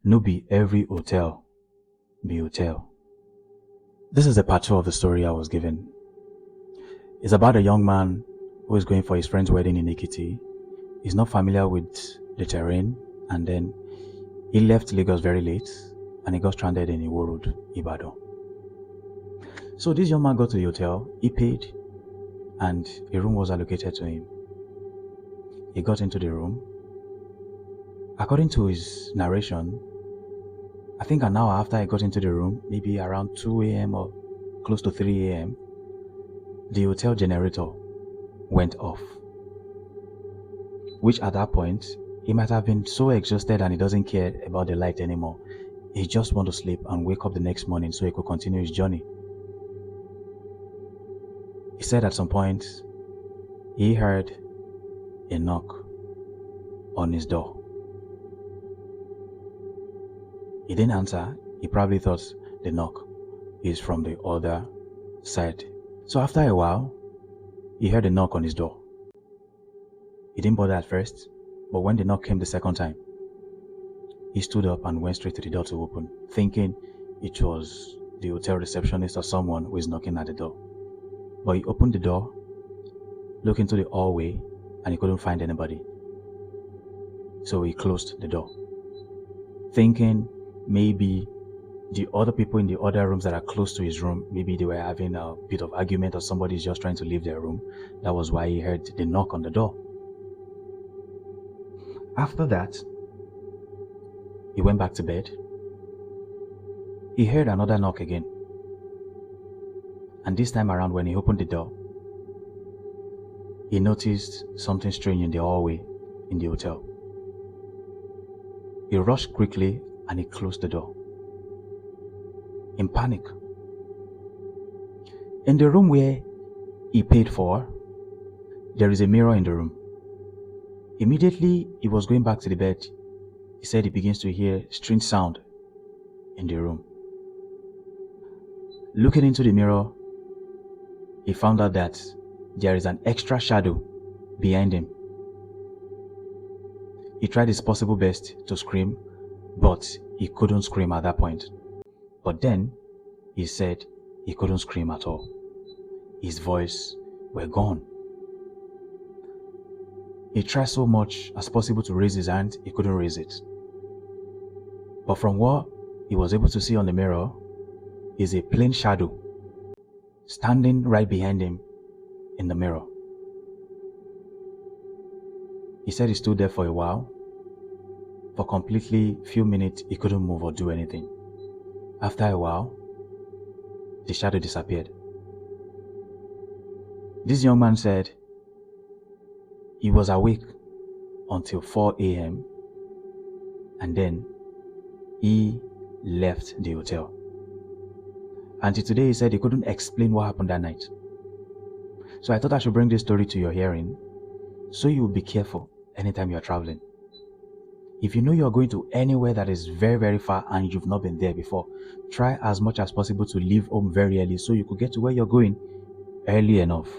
No be every hotel be hotel. This is the part 2 of the story I was given. It's about a young man who is going for his friend's wedding in Ekiti. He's not familiar with the terrain, and then he left Lagos very late and he got stranded in Iwo Road, Ibadan. So this young man got to the hotel, he paid, and a room was allocated to him. He got into the room. According to his narration, I think an hour after I got into the room, maybe around 2 a.m. or close to 3 a.m., the hotel generator went off. Which at that point, he might have been so exhausted and he doesn't care about the light anymore. He just wants to sleep and wake up the next morning so he could continue his journey. He said at some point, he heard a knock on his door. He didn't answer. He probably thought the knock is from the other side. So after a while, he heard a knock on his door. He didn't bother at first, but when the knock came the second time, he stood up and went straight to the door to open, thinking it was the hotel receptionist or someone who is knocking at the door. But he opened the door, looked into the hallway, and he couldn't find anybody. So he closed the door, thinking maybe the other people in the other rooms that are close to his room, maybe they were having a bit of argument or somebody's just trying to leave their room. That was why he heard the knock on the door. After that, he went back to bed. He heard another knock again. And this time around, when he opened the door, he noticed something strange in the hallway in the hotel. He rushed quickly and he closed the door. In panic. In the room where he paid for, there is a mirror in the room. Immediately he was going back to the bed. He said he begins to hear strange sound in the room. Looking into the mirror, he found out that there is an extra shadow behind him. He tried his possible best to scream, but he couldn't scream at that point. But then he said he couldn't scream at all. His voice were gone. He tried so much as possible to raise his hand, he couldn't raise it. But from what he was able to see on the mirror is a plain shadow standing right behind him in the mirror. He said he stood there for a while. For completely few minutes, he couldn't move or do anything. After a while, the shadow disappeared. This young man said he was awake until 4 a.m. and then he left the hotel. Until today, he said he couldn't explain what happened that night. So I thought I should bring this story to your hearing so you will be careful anytime you are traveling. If you know you are going to anywhere that is very, very far and you've not been there before, try as much as possible to leave home very early so you could get to where you're going early enough.